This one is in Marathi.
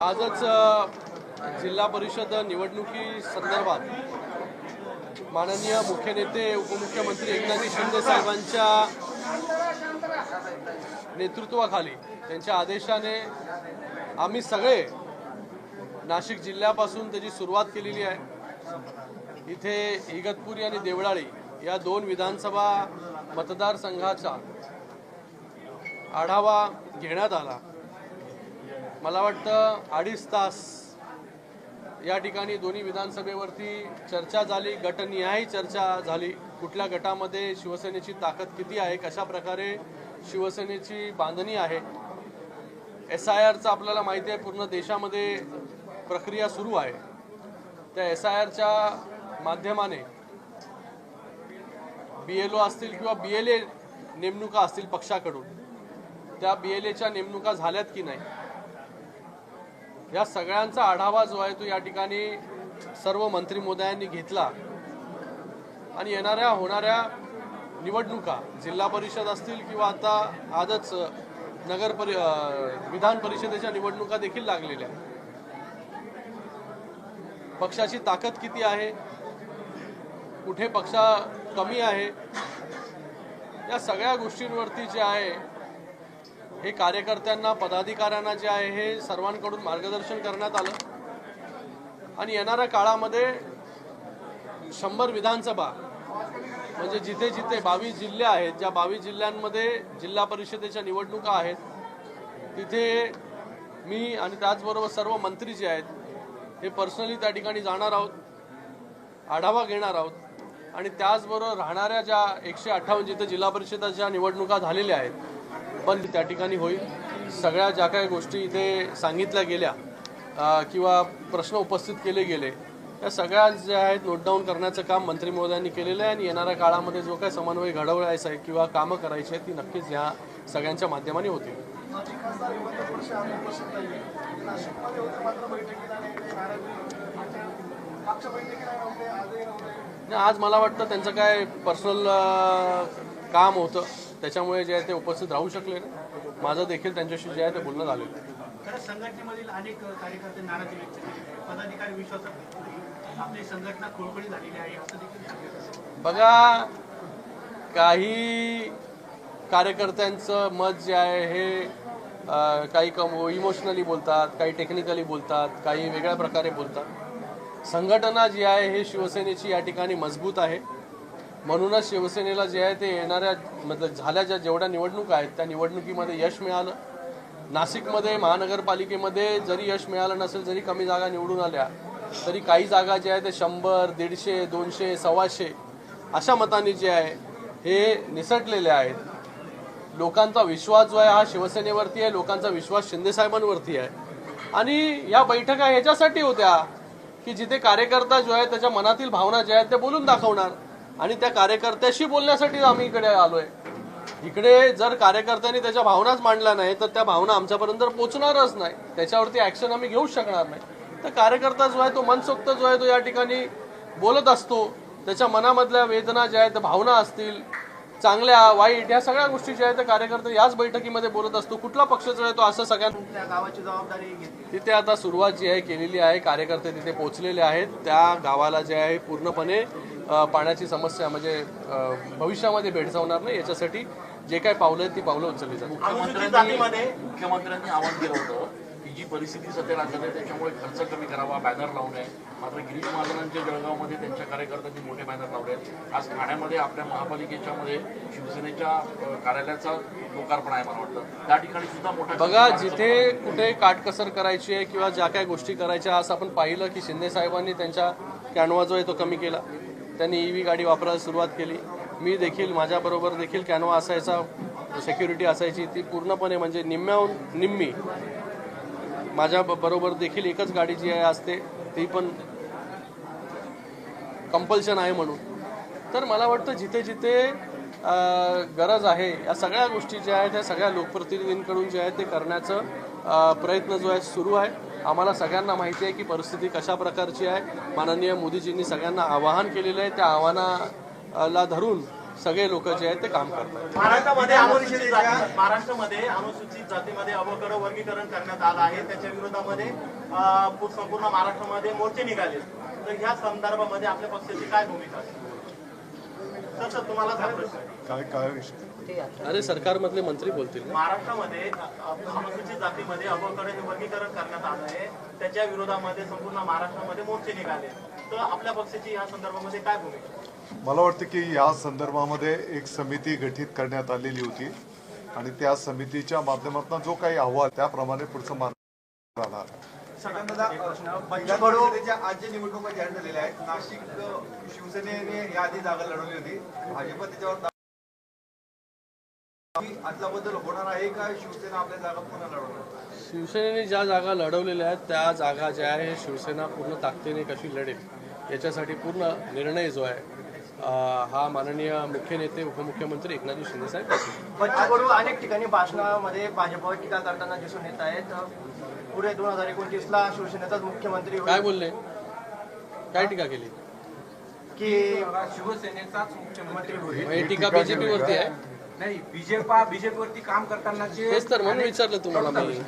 आजच जिल्हा परिषद निवडणुकी संदर्भात माननीय मुख्य नेते उपमुख्यमंत्री एकनाथ शिंदे साहेबांच्या नेतृत्वाखाली त्यांच्या आदेशाने आम्ही सगळे नाशिक जिल्ह्यापासून त्याची सुरुवात केलेली आहे। इथे इगतपुरी आणि देवळाली या दोन विधानसभा मतदारसंघाचा आढावा घेण्यात आला। मला वाटतं 2.5 तास या ठिकाणी दोन्ही विधानसभेवरती चर्चा झाली, गटनिहाय चर्चा झाली। कुठल्या गटामध्ये शिवसेनेची ताकद किती आहे, कशा प्रकारे शिवसेनेची बांधणी आहे। SIRचा आपल्याला माहिती आहे पूर्ण देशामध्ये प्रक्रिया सुरू आहे। त्या SIRच्या माध्यमाने BLO असतील किंवा BLA नेमणुका असतील पक्षाकडून, त्या BLAच्या नेमणुका झाल्यात की नाही या सगळ्यांचा आढावा जो आहे तो या ठिकाणी सर्व मंत्री महोदयांनी घेतला। आणि होणाऱ्या निवडणुका जिल्हा परिषद असतील किंवा आता आजच विधान परिषदेच्या निवडणुका देखील लागलेल्या। पक्षाची ताकद किती आहे, कुठे पक्ष कमी आहे, या सगळ्या गोष्टींवरती जे आहे हे कार्यकर्त्यांना पदाधिकाऱ्यांना जे आहे हे सर्वांकडून मार्गदर्शन करण्यात आलं। आणि येणाऱ्या काळामध्ये 100 विधानसभा म्हणजे जिथे जिथे 22 जिल्हे आहेत, ज्या 22 जिल्ह्यांमध्ये जिल्हा परिषदेच्या निवडणुका आहेत, तिथे मी आणि त्याचबरोबर सर्व मंत्री जे आहेत हे पर्सनली त्या ठिकाणी जाणार आहोत, आढावा घेणार आहोत। आणि त्याचबरोबर राहणाऱ्या ज्या 158 जिथे जिल्हा परिषदेच्या निवडणुका झालेल्या आहेत पण त्या ठिकाणी होईल। सगळ्या ज्या काही गोष्टी इथे सांगितल्या गेल्या किंवा प्रश्न उपस्थित केले गेले या सगळ्या ज्या आहेत नोट डाऊन करण्याचं काम मंत्री महोदयांनी केलेलं आहे। आणि येणाऱ्या काळामध्ये जो काही समन्वय घडवायचा आहे किंवा कामं करायची आहेत ती नक्कीच या सगळ्यांच्या माध्यमाने होतील। आज मला वाटतं त्यांचं काय पर्सनल काम होतं त्याच्यामुळे जे आहे ते उपस्थित राहू शकले नाही। माझं देखील त्यांच्याशी जे आहे ते बोलणं झालेलं आहे। संघटनेमधील अनेक कार्यकर्ते नाराजी व्यक्त केली, पदाधिकारी विश्वासात आपली संघटना खोळखोळी झालेली आहे असं देखील बघा, काही कार्यकर्त्यांचं मत जे आहे हे काही इमोशनली बोलतात, काही टेक्निकली बोलतात, काही वेगळ्या प्रकारे बोलतात। संघटना जी आहे हे शिवसेनेची या ठिकाणी मजबूत आहे। म्हणूनच शिवसेनेला जे आहे ते येणाऱ्या मतलब झाल्या ज्या जेवढ्या निवडणुका आहेत त्या निवडणुकीमध्ये यश मिळालं। नाशिकमध्ये महानगरपालिकेमध्ये जरी यश मिळालं नसेल, जरी कमी जागा निवडून आल्या तरी काही जागा जे आहे ते 100, 150, 200, 125 अशा मतांनी जे आहे हे निसटलेले आहेत। लोकांचा विश्वास जो आहे हा शिवसेनेवरती आहे, लोकांचा विश्वास शिंदे साहेबांवरती आहे। आणि या बैठका ह्याच्यासाठी होत्या की जिथे कार्यकर्ता जो आहे त्याच्या मनातील भावना ज्या आहेत ते बोलून दाखवणार। आणि त्या कार्यकर्त्याशी बोलण्यासाठी आम्ही इकडे आलोय। इकडे जर कार्यकर्त्यांनी त्याच्या भावनाच मांडल्या नाही तर त्या भावना आमच्यापर्यंत पोहोचणारच नाही, त्याच्यावरती ऍक्शन आम्ही घेऊच शकणार नाही। तर कार्यकर्ता जो आहे तो मनसोक्त जो आहे तो या ठिकाणी बोलत असतो, त्याच्या मनामधल्या वेदना ज्या आहेत भावना असतील चांगल्या वाईट या सगळ्या गोष्टी ज्या आहेत त्या कार्यकर्ते याच बैठकीमध्ये बोलत असतो। कुठला पक्ष जो आहे तो असं सगळ्यांना गावाची जबाबदारी घेतली। तिथे आता सुरुवात जी आहे केलेली आहे, कार्यकर्ते तिथे पोहोचलेले आहेत। त्या गावाला जे आहे पूर्णपणे पाण्याची समस्या म्हणजे भविष्यामध्ये भेडसावणार नाही याच्यासाठी जे काही पावलं आहेत ती पावलं उचलली जातात। मुख्यमंत्र्यांनी आवाहन केलं होतं की जी परिस्थिती सध्या राज्यात आहे त्याच्यामुळे खर्च कमी करावा, बॅनर लावणे। मात्र गिरीश महाजनांच्या जळगावमध्ये त्यांच्या कार्यकर्त्यांनी मोठे बॅनर लावले आहेत। आज ठाण्यामध्ये आपल्या महापालिकेच्या मध्ये शिवसेनेच्या कार्यालयाचा लोकार्पण आहे, मला वाटतं त्या ठिकाणी सुद्धा मोठा बघा जिथे कुठे काटकसर करायची आहे किंवा ज्या काही गोष्टी करायच्या असं आपण पाहिलं की शिंदे साहेबांनी त्यांच्या कॅनवा जो आहे तो कमी केला, त्यांनी EV गाडी वापरायला सुरुवात केली। मी देखील माझ्याबरोबर देखील कॅनवा असायचा, सिक्युरिटी असायची, ती पूर्णपणे म्हणजे निम्म्याहून निम्मी माझ्या बरोबर देखील एकच गाडी जी आहे असते ती पण कंपल्शन आहे म्हणून। तर मला वाटतं जिथे जिथे गरज आहे या सगळ्या गोष्टी ज्या आहेत त्या सगळ्या लोकप्रतिनिधींकडून जे आहे ते करण्याचं प्रयत्न जो आहे सुरू आहे। आम्हाला सगळ्यांना माहिती आहे की परिस्थिती कशा प्रकारची आहे। माननीय मोदीजींनी सगळ्यांना आवाहन केलेलं आहे, त्या आव्हानाला धरून सगळे लोक जे आहेत ते काम करतात. महाराष्ट्रामध्ये अनुसूचित जातीमध्ये अवघड वर्गीकरण करण्यात आलं आहे. त्याच्या विरोधामध्ये संपूर्ण महाराष्ट्रामध्ये मोर्चे निघाले. तर ह्या संदर्भामध्ये आपल्या पक्षाची काय भूमिका असेल? तसं तुम्हाला काय विषय? अरे सरकारमधले मंत्री बोलतील ना. महाराष्ट्रामध्ये अनुसूचित जातीमध्ये अवघड हे वर्गीकरण करण्यात आलं आहे. त्याच्या विरोधामध्ये संपूर्ण महाराष्ट्रामध्ये मोर्चे निघाले. तर आपल्या पक्षाची या संदर्भामध्ये काय भूमिका? मला वाटतं की या संदर्भामध्ये एक समिती गठीत करण्यात आलेली होती आणि त्या समितीच्या माध्यमातून जो काही अहवाल त्याप्रमाणे पुढचं मार्ग राहणार. परिषदेच्या आज जे निवडणुका जाहीर झालेल्या आहेत, नाशिक शिवसेनेने याआधी जागा लढवली होती. भाजप त्याच्यावर आदला बदल होणार आहे का? शिवसेना आपल्या जागा पुन्हा लढवणार? शिवसेनेने ज्या जागा लढवलेल्या आहेत त्या जागा ज्या आहे हे शिवसेना पूर्ण ताकदीने कशी लढेल याच्यासाठी पूर्ण निर्णय जो आहे हा माननीय मुख्य नेते उपमुख्यमंत्री एकनाथ शिंदे साहेब करतील. बच्चू अनेक ठिकाणी भाषणामध्ये भाजपवर टीका करताना दिसून येत आहेत. पुढे 2029ला शिवसेनेचाच मुख्यमंत्री होईल. काय बोलले? काय टीका केली? की शिवसेनेचाच मुख्यमंत्री होईल. ही टीका बीजेपी वरती आहे. नाही, बीजेपीवरती काम करतानाचे तेच तर म्हणून विचारलं तुम्हाला मी.